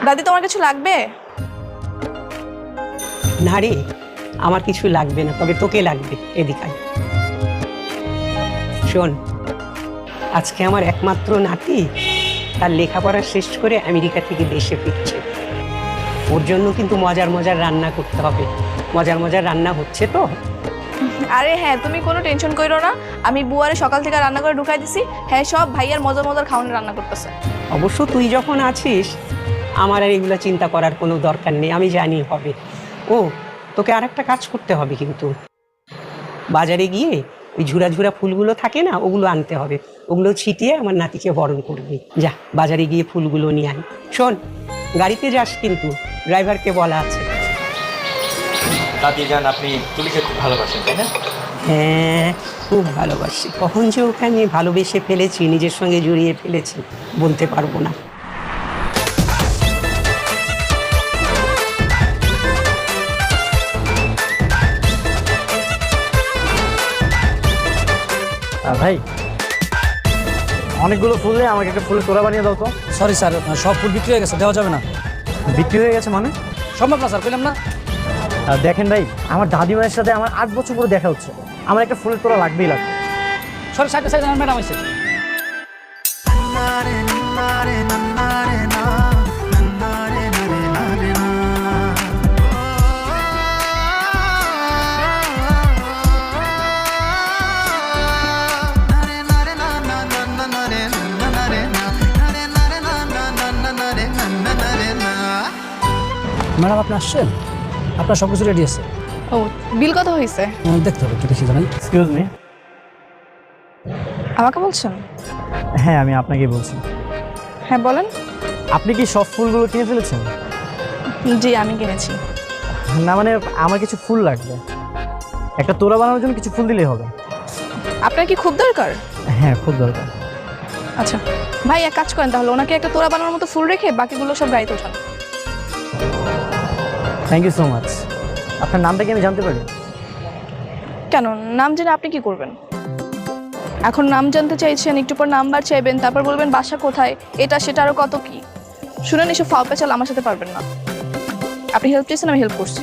দাদি তোমার কিছু লাগবে? না রে, আমার কিছু লাগবে না, তবে তোকে লাগবে। এদিকে আয়। শোন, আজকে আমার একমাত্র নাতি তার লেখাপড়া শেষ করে আমেরিকা থেকে দেশে ফিরছে। ওর জন্য কিন্তু মজার মজার রান্না করতে হবে। মজার মজার রান্না হচ্ছে তো? আরে হ্যাঁ, তুমি কোনো টেনশন করো না, আমি বুয়ারে সকাল থেকে রান্না করে ঢুকাই দিছি। হ্যাঁ, সব ভাইয়ার মজার মজার খাওয়ানোর রান্না করতেছে। অবশ্য তুই যখন আছিস আমার আর এগুলো চিন্তা করার কোনো দরকার নেই, আমি জানি হবে। ও, তোকে আর একটা কাজ করতে হবে কিন্তু। বাজারে গিয়ে ওই ঝুরা ঝুরা ফুলগুলো থাকে না, ওগুলো আনতে হবে। ওগুলো ছিটিয়ে আমার নাতিকে বরণ করবি। যা, বাজারে গিয়ে ফুলগুলো নিয়ে আয়। শোন, গাড়িতে যাস কিন্তু, ড্রাইভারকে বলা আছে। দাদি যান, আপনি তুলি খেতে খুব ভালোবাসেন তাই না? হ্যাঁ, খুব ভালোবাসি। কখন যে ওকে আমি ভালোবেসে ফেলেছি, নিজের সঙ্গে জড়িয়ে ফেলেছি, বলতে পারবো না। ভাই, অনেকগুলো ফুল দিয়ে আমাকে একটা ফুলের তোড়া বানিয়ে দাও তো। সরি স্যার, সব ফুল বিক্রি হয়ে গেছে, দেওয়া যাবে না। বিক্রি হয়ে গেছে মানে? সম্ভব না স্যার, কইলাম না। দেখেন ভাই, আমার দাদিমায়ের সাথে আমার 8 বছর পরে দেখা হচ্ছে, আমার একটা ফুলের তোড়া লাগবেই লাগবে। সরি, সাইডে সাইডে ম্যাডাম আছে। ম্যাডাম আপনি আসছেন? আপনার সব কিছু রেডি আছে? ও, বিল কত হয়েছে? দেখতে হবে, একটু দেখি জানাই। Excuse me. আমাকে বলছেন? হ্যাঁ, আমি আপনাকেই বলছি। হ্যাঁ বলেন। আপনি কি সব ফুলগুলো কিনে ফেলেছেন? জি, আমি কিনেছি। না মানে, আমার কিছু ফুল লাগবে। একটা তোড়া বানানোর জন্য কিছু ফুল দিলেই হবে। আপনার কি খুব দরকার? হ্যাঁ, খুব দরকার। আচ্ছা ভাই, এক কাজ করেন তাহলে, ওনাকে একটা তোড়া বানানোর মতো ফুল রেখে বাকিগুলো সব গাড়িতে ওঠান। Thank you so much. আপনার নামটা কি আমি জানতে পারি? কেন, নাম জেনে আপনি কি করবেন? এখন নাম জানতে চাইছেন, একটু পর নাম্বার চাইবেন, তারপর বলবেন বাসা কোথায়, এটা সেটা আরো কত কি। শুনেন, এসব ফাও পেঁচাল আমার সাথে পারবেন না। আপনি হেল্প চেয়েছেন, আমি হেল্প করছি।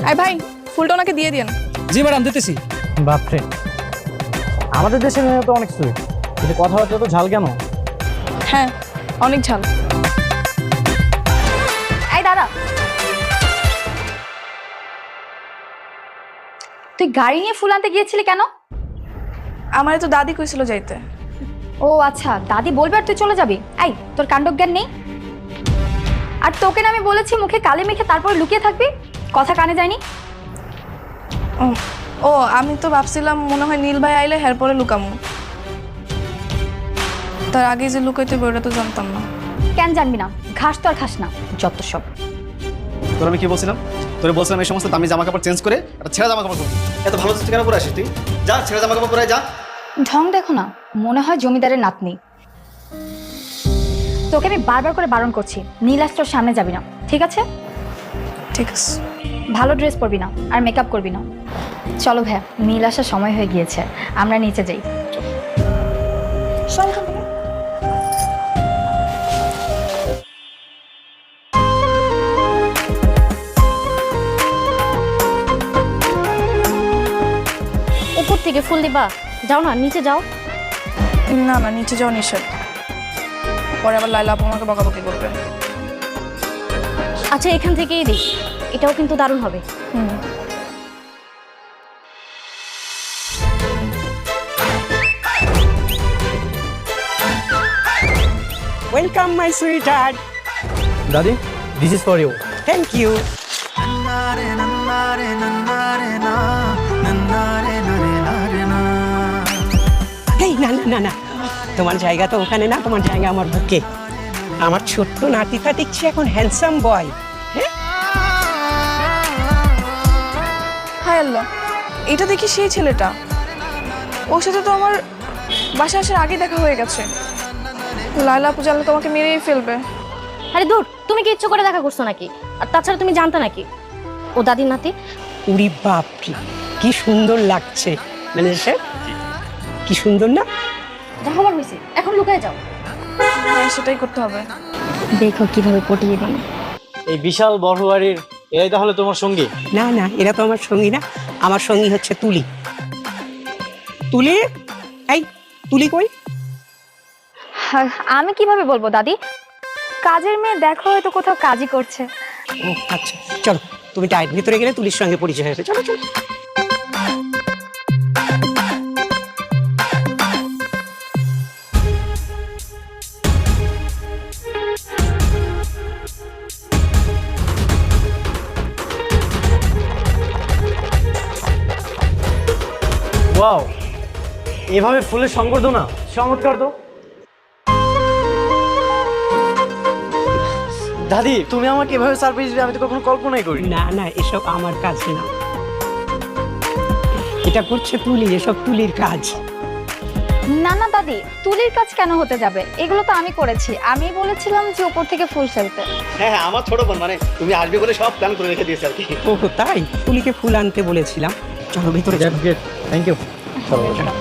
আয় ভাই, ফুলটা ওনাকে দিয়ে দিন। জি ম্যাডাম, দিতেছি। বাপরে, আমাদের দেশের মেয়ে তো অনেক সুইট, কিন্তু কথাবার্তা তো ঝাল কেন? হ্যাঁ, অনেক ঝাল। এই দাদা, তুই গাড়ি নিয়ে ফুল আনতে গিয়েছিলি কেন? আমার তো দাদি কইছিল যাইতে। ও আচ্ছা, দাদি বলবে আর তুই চলে যাবি? এই, তোর কাণ্ডজ্ঞান নেই? আর তোকে না আমি বলেছি মুখে কালি মেখে তারপরে লুকিয়ে থাকবি, কথা কানে যায়নি? ও, আমি তো ভাবছিলাম মনে হয় নীল ভাই আইলে হের পরে লুকামু, তার আগে যে লুকাইতে ওটা তো জানতাম না। কেন জানবি না? ঘাস তো আর খাস না, যত সব। তোর আমি কি বলছিলাম? তোরে বলছিলাম এই সমস্ত দামি জামা কাপড় চেঞ্জ করে একটা ছেঁড়া জামা কাপড় পরবি। এত ভালো জিনিস কেন পরে আসিস তুই? যা, ছেঁড়া জামা কাপড় পরে যা। ঢং দেখো না, মনে হয় জমিদারের নাতনি। তোকে আমি বারবার করে বারণ করছি, নীলাস্ত্রর সামনে যাবি না, ঠিক আছে? ঠিক আছে। ভালো ড্রেস পরবি না আর মেকআপ করবি না। চলো ভাইয়া, নীল আসার সময় হয়ে গিয়েছে, আমরা নিচে যাই। উপর থেকে ফুল দিবা? যাও না, নিচে যাও। না না, নিচে যাওয়া নিষেধ, পরে আবার লাইলা আপু আমাকে বকাবকি করবে। আচ্ছা, এখান থেকেই দিই, এটাও কিন্তু দারুণ হবে। Welcome my sweetheart. দাদি, this is for you. Thank you. এই না না না না, তোমার জায়গা তো ওখানে না, তোমার জায়গা আমার বুকে। আমার ছোট্ট নাতিটা দেখছি এখন হ্যান্ডসাম বয়। হায় আল্লাহ, এটা দেখি সেই ছেলেটা। ওর সাথে তো আমার বাসা আসার আগে দেখা হয়ে গেছে। লাইলা আপু জানলে তোমাকে মেরেই ফেলবে। আরে দূর, তুমি কি ইচ্ছে করে দেখা করছো নাকি? আর তাছাড়া তুমি জানতে নাকি ও দাদির নাতি? উরি বাপরে, কি সুন্দর লাগছে। ম্যানেজার সাহেব, কি সুন্দর না? যা হবার হয়েছে, এখন লুকায় যাও। হ্যাঁ, সেটাই করতে হবে। দেখো কিভাবে পটিয়ে দিই। এই বিশাল বড় বাড়ির এরাই তাহলে তোমার সঙ্গী? না না, এরা তো আমার সঙ্গী না, আমার সঙ্গী হচ্ছে তুলি। তুলি, এই তুলি কই? আমি কিভাবে বলবো দাদি? কাজের মেয়ে দেখো হয়তো কোথাও কাজই করছে। ও আচ্ছা, চলো তুমি টাইট ভিতরে গেলে তুলির সঙ্গে পরিচয় হয়েছে, চলো চলো। ওয়াও, এভাবে ফুলের সংবর্ধনা চমৎকার তো। দাদি, তুমি আমাকে এভাবে সারপ্রাইজ দিবে আমি তো কখনো কল্পনাই করি। না না, এসব আমার কাজ না, এটা করছে তুলি, এসব তুলির কাজ। না না দাদি, তুলির কাজ কেন হতে যাবে? এগুলো তো আমি করেছি। আমি বলেছিলাম যে উপর থেকে ফুল ফেলতে। হ্যাঁ হ্যাঁ, আমার ছোট বোন, মানে তুমি আসবে বলে সব প্ল্যান করে রেখে দিয়েছে আর কি। ও তাই, তুলিকে ফুল আনতে বলেছিলাম। চলো ভিতরে চলো। Thank you. চলো।